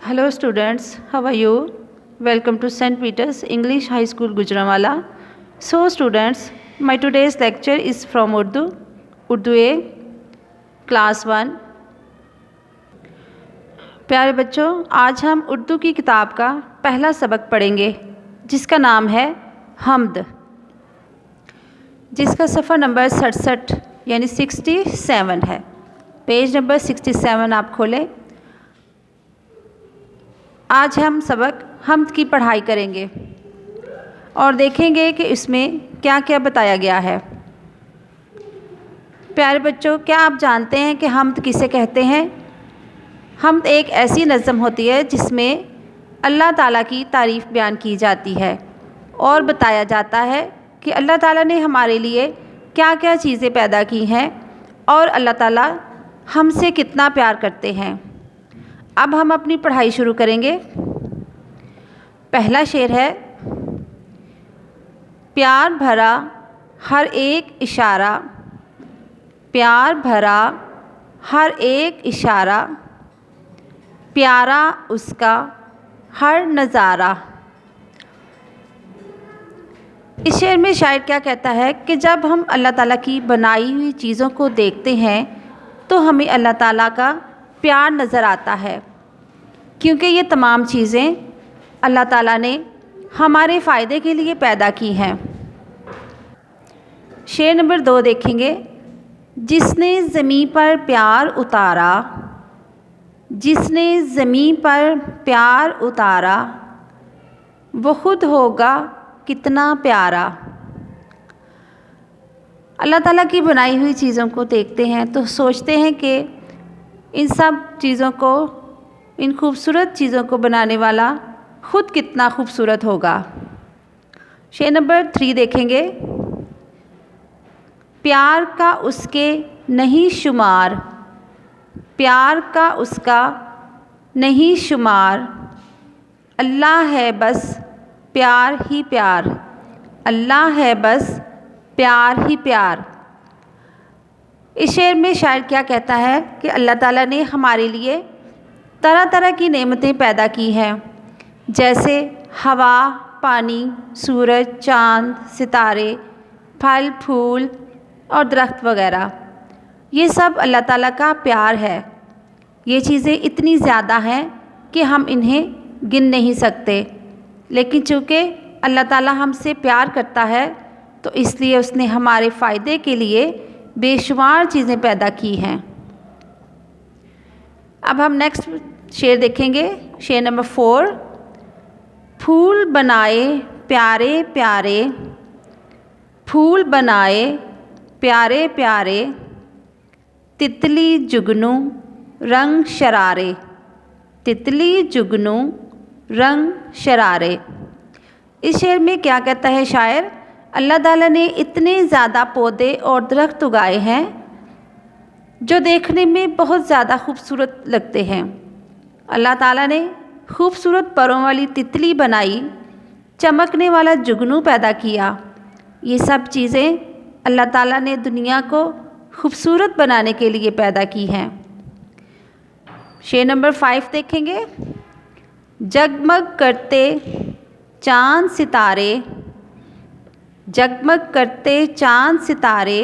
Hello students, how are you? Welcome to St. Peter's English High School, Gujranwala. So students, my today's lecture is from Urdu A, Class 1. प्यारे बच्चों, आज हम उर्दू की किताब का पहला सबक पढ़ेंगे जिसका नाम है हम्द, जिसका सफ़ा नंबर 67 यानी 67 है। पेज नंबर 67 आप खोलें। आज हम सबक हम्द की पढ़ाई करेंगे और देखेंगे कि इसमें क्या क्या बताया गया है। प्यारे बच्चों, क्या आप जानते हैं कि हम्द किसे कहते हैं? हम्द एक ऐसी नज़म होती है जिसमें अल्लाह ताला की तारीफ़ बयान की जाती है और बताया जाता है कि अल्लाह ताला ने हमारे लिए क्या क्या चीज़ें पैदा की हैं और अल्लाह ताला हमसे कितना प्यार करते हैं। अब हम अपनी पढ़ाई शुरू करेंगे। पहला शेर है, प्यार भरा हर एक इशारा, प्यार भरा हर एक इशारा, प्यारा उसका हर नज़ारा। इस शेर में शायर क्या कहता है कि जब हम अल्लाह ताला की बनाई हुई चीज़ों को देखते हैं तो हमें अल्लाह ताला का प्यार नज़र आता है, क्योंकि ये तमाम चीज़ें अल्लाह ताला ने हमारे फ़ायदे के लिए पैदा की हैं। शेर नंबर 2 देखेंगे, जिसने ज़मीं पर प्यार उतारा, जिसने ज़मीं पर प्यार उतारा, वो खुद होगा कितना प्यारा। अल्लाह ताला की बनाई हुई चीज़ों को देखते हैं तो सोचते हैं कि इन सब चीज़ों को, इन खूबसूरत चीज़ों को बनाने वाला ख़ुद कितना खूबसूरत होगा। शेर नंबर 3 देखेंगे, प्यार का उसके नहीं शुमार, प्यार का उसका नहीं शुमार, अल्लाह है बस प्यार ही प्यार, अल्लाह है बस प्यार ही प्यार। इस शेर में शायर क्या कहता है कि अल्लाह ताला ने हमारे लिए तरह तरह की नेमतें पैदा की हैं, जैसे हवा, पानी, सूरज, चाँद, सितारे, फल फूल और दरख्त वगैरह। ये सब अल्लाह ताला का प्यार है। ये चीज़ें इतनी ज़्यादा हैं कि हम इन्हें गिन नहीं सकते, लेकिन चूँकि अल्लाह ताला हमसे प्यार करता है तो इसलिए उसने हमारे फ़ायदे के लिए बेशुमार चीज़ें पैदा की हैं। अब हम नेक्स्ट शेर देखेंगे, शेर नंबर 4, फूल बनाए प्यारे प्यारे, फूल बनाए प्यारे प्यारे, तितली जुगनू रंग शरारे, तितली जुगनू रंग शरारे। इस शेर में क्या कहता है शायर? अल्लाह ताला ने इतने ज़्यादा पौधे और दरख्त उगाए हैं जो देखने में बहुत ज़्यादा खूबसूरत लगते हैं। अल्लाह ताला ने खूबसूरत परों वाली तितली बनाई, चमकने वाला जुगनू पैदा किया। ये सब चीज़ें अल्लाह ताला ने दुनिया को खूबसूरत बनाने के लिए पैदा की हैं। शेर नंबर 5 देखेंगे, जगमग करते चाँद सितारे, जगमग करते चाँद सितारे,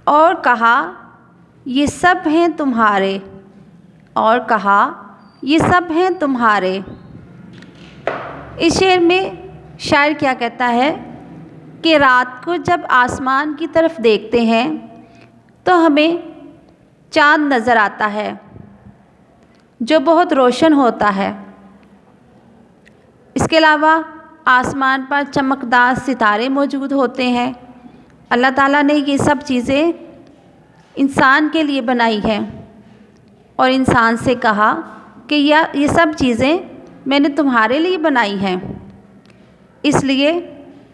और कहा ये सब हैं तुम्हारे, और कहा ये सब हैं तुम्हारे। इस शेर में शायर क्या कहता है कि रात को जब आसमान की तरफ देखते हैं तो हमें चाँद नज़र आता है जो बहुत रोशन होता है। इसके अलावा आसमान पर चमकदार सितारे मौजूद होते हैं। अल्लाह ताला ने ये सब चीज़ें इंसान के लिए बनाई हैं और इंसान से कहा कि ये सब चीज़ें मैंने तुम्हारे लिए बनाई हैं, इसलिए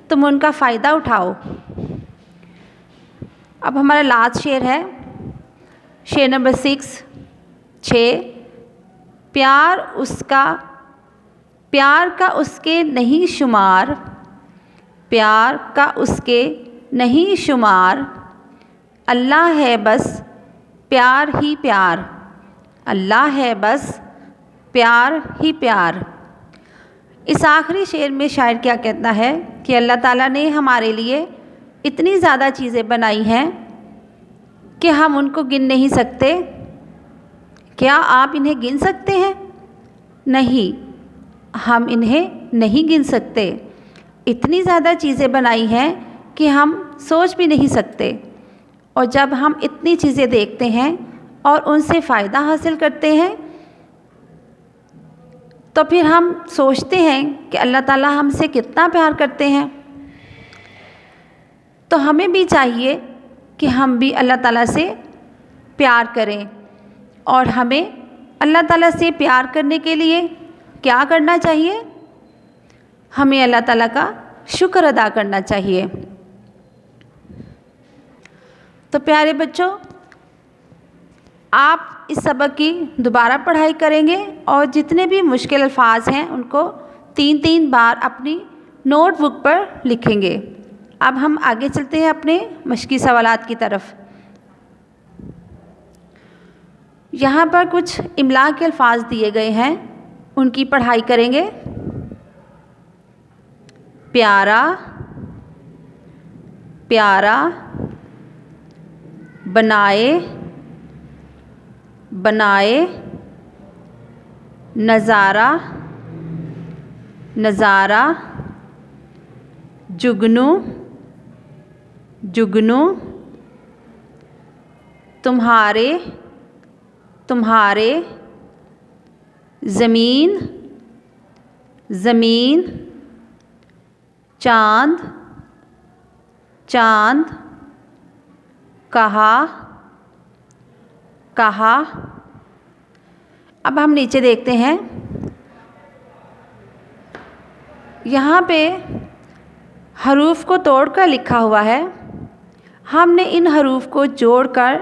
तुम उनका फ़ायदा उठाओ। अब हमारा लास्ट शेर है, शेर नंबर 6, प्यार का उसके नहीं शुमार, प्यार का उसके नहीं शुमार, अल्लाह है बस प्यार ही प्यार, اللہ ہے بس پیار ہی پیار۔ اس آخری شعر میں شاعر کیا کہتا ہے کہ اللہ تعالیٰ نے ہمارے لیے اتنی زیادہ چیزیں بنائی ہیں کہ ہم ان کو گن نہیں سکتے۔ کیا آپ انہیں گن سکتے ہیں؟ نہیں، ہم انہیں نہیں گن سکتے۔ اتنی زیادہ چیزیں بنائی ہیں کہ ہم سوچ بھی نہیں سکتے، اور جب ہم اتنی چیزیں دیکھتے ہیں اور ان سے فائدہ حاصل کرتے ہیں تو پھر ہم سوچتے ہیں کہ اللہ تعالیٰ ہم سے کتنا پیار کرتے ہیں۔ تو ہمیں بھی چاہیے کہ ہم بھی اللہ تعالیٰ سے پیار کریں، اور ہمیں اللہ تعالیٰ سے پیار کرنے کے لیے کیا کرنا چاہیے؟ ہمیں اللہ تعالیٰ کا شکر ادا کرنا چاہیے۔ تو پیارے بچوں، آپ اس سبق کی دوبارہ پڑھائی کریں گے اور جتنے بھی مشکل الفاظ ہیں ان کو 3 بار اپنی نوٹ بک پر لکھیں گے۔ اب ہم آگے چلتے ہیں اپنے مشقی سوالات کی طرف۔ یہاں پر کچھ املا کے الفاظ دیے گئے ہیں، ان کی پڑھائی کریں گے۔ پیارا، پیارا، بنائے، بنائے، نظارہ، نظارہ، جگنو، جگنو، تمہارے، تمہارے، زمین، زمین، چاند، چاند، کہا، کہا۔ اب ہم نیچے دیکھتے ہیں، یہاں پہ حروف کو توڑ کر لکھا ہوا ہے، ہم نے ان حروف کو جوڑ کر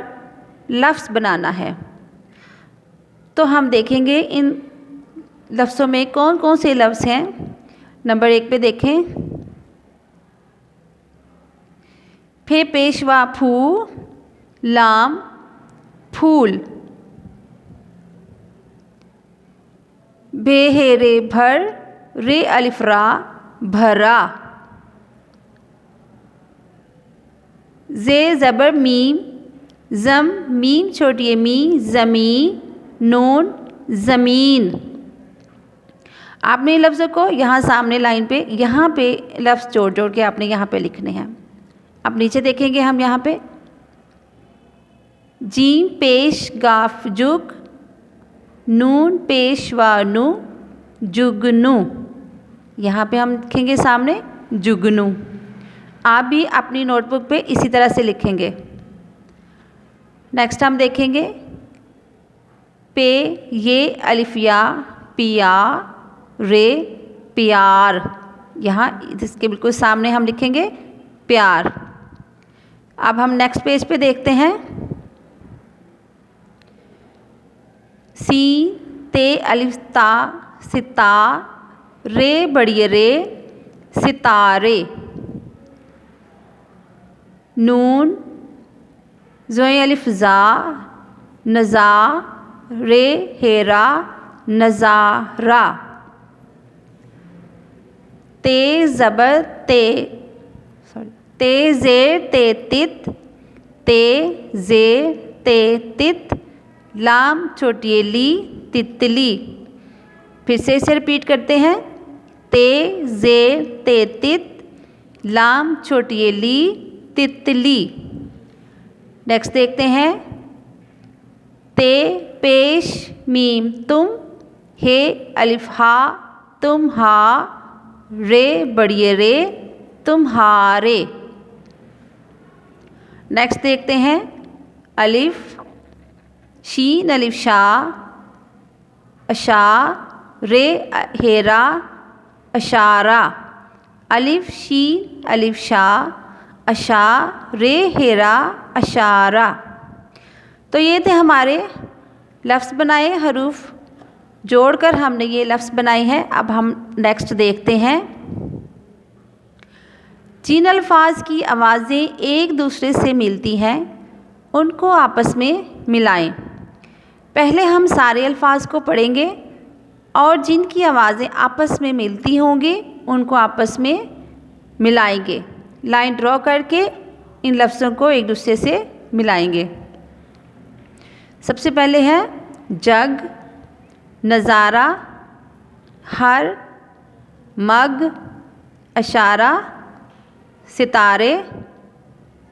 لفظ بنانا ہے۔ تو ہم دیکھیں گے ان لفظوں میں کون کون سے لفظ ہیں۔ نمبر 1 پہ دیکھیں، پھر پیشوا پھو، لام پھول، بے ہے رے بھر، رے الف را بھرا، زے زبر میم، زم میم چھوٹی می، زمین، نون زمین۔ آپ نے لفظوں کو یہاں سامنے لائن پہ یہاں پہ لفظ جوڑ جوڑ کے آپ نے یہاں پہ لکھنے ہیں۔ اب نیچے دیکھیں گے ہم، یہاں پہ جیم پیش گاف جگ، نون پیش وا نو، جگنو۔ یہاں پہ ہم لکھیں گے سامنے جگنو۔ آپ بھی اپنی نوٹ بک پہ اسی طرح سے لکھیں گے۔ نیکسٹ ہم دیکھیں گے، پے یہ الف یا، پیا، رے پیار۔ یہاں اس کے بالکل سامنے ہم لکھیں گے پیار۔ اب ہم نیکسٹ پیج پہ دیکھتے ہیں، سی تے الف تا، ستا، رے بڑی رے، ستارے، نون زوئیں الف زا، نزا، رے ہیرا، نظارہ، تے زبر تے، تے زیر تے تت، تے زیر تے تت، لام چھوٹی لی، تتلی۔ پھر سے اسے ریپیٹ کرتے ہیں، تے زیر تے تت، لام چھوٹی لی، تتلی۔ نیکسٹ دیکھتے ہیں، تے پیش میم تم، ہے الف ہا، تم ہا، رے بڑی رے، تمہارے۔ نیکسٹ دیکھتے ہیں، الف شین الف شا، اشا، رے ہیرا، اشارہ، الف شین الف شا، اشا، رے ہیرا، اشارہ۔ تو یہ تھے ہمارے لفظ بنائے، حروف جوڑ کر ہم نے یہ لفظ بنائے ہیں۔ اب ہم نیکسٹ دیکھتے ہیں، جن الفاظ کی آوازیں ایک دوسرے سے ملتی ہیں ان کو آپس میں ملائیں۔ पहले हम सारे अल्फाज को पढ़ेंगे और जिनकी आवाज़ें आपस में मिलती होंगी उनको आपस में मिलाएंगे। लाइन ड्रॉ करके इन लफ्ज़ों को एक दूसरे से मिलाएंगे। सबसे पहले है जग, नज़ारा, हर, मग, इशारा, सितारे,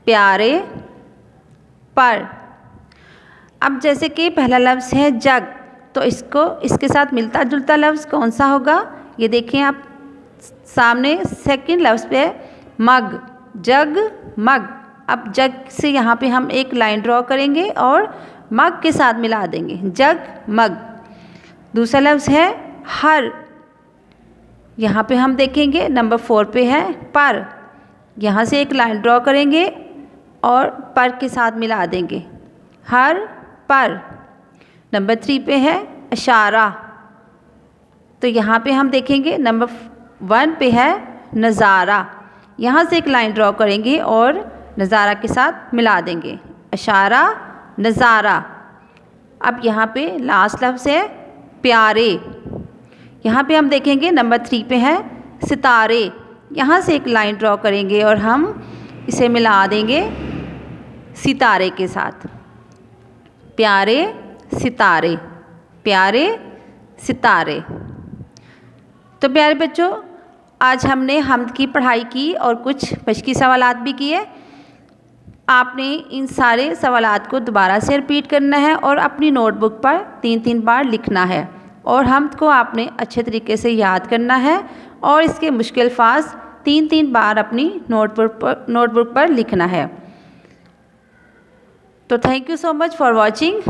प्यारे, पर। अब जैसे कि पहला लफ्ज़ है जग, तो इसके साथ मिलता जुलता लफ्ज़ कौन सा होगा? ये देखें आप सामने सेकंड लफ्ज़ पे मग, जग, मग। अब जग से यहाँ पे हम एक लाइन ड्रॉ करेंगे और मग के साथ मिला देंगे, जग, मग। दूसरा लफ्ज़ है हर, यहाँ पे हम देखेंगे नंबर 4 पे है पर। यहाँ से एक लाइन ड्रॉ करेंगे और पर के साथ मिला देंगे, हर, पर। नंबर 3 पे है इशारा, तो यहाँ पे हम देखेंगे नंबर 1 पे है नज़ारा। यहाँ से एक लाइन ड्रॉ करेंगे और नज़ारा के साथ मिला देंगे, इशारा, नज़ारा। अब यहाँ पे लास्ट लफ्ज़ है प्यारे, यहाँ पे हम देखेंगे नंबर 3 पे है सितारे। यहाँ से एक लाइन ड्रॉ करेंगे और हम इसे मिला देंगे सितारे के साथ, प्यारे, सितारे, प्यारे, सितारे। तो प्यारे बच्चों, आज हमने हम्द की पढ़ाई की और कुछ मश्की सवालात भी किए। आपने इन सारे सवालात को दोबारा से रिपीट करना है और अपनी नोटबुक पर 3-3 बार लिखना है और हम्द को आपने अच्छे तरीके से याद करना है और इसके मुश्किल अल्फाज 3-3 बार अपनी नोटबुक पर लिखना है। तो thank you so much for watching.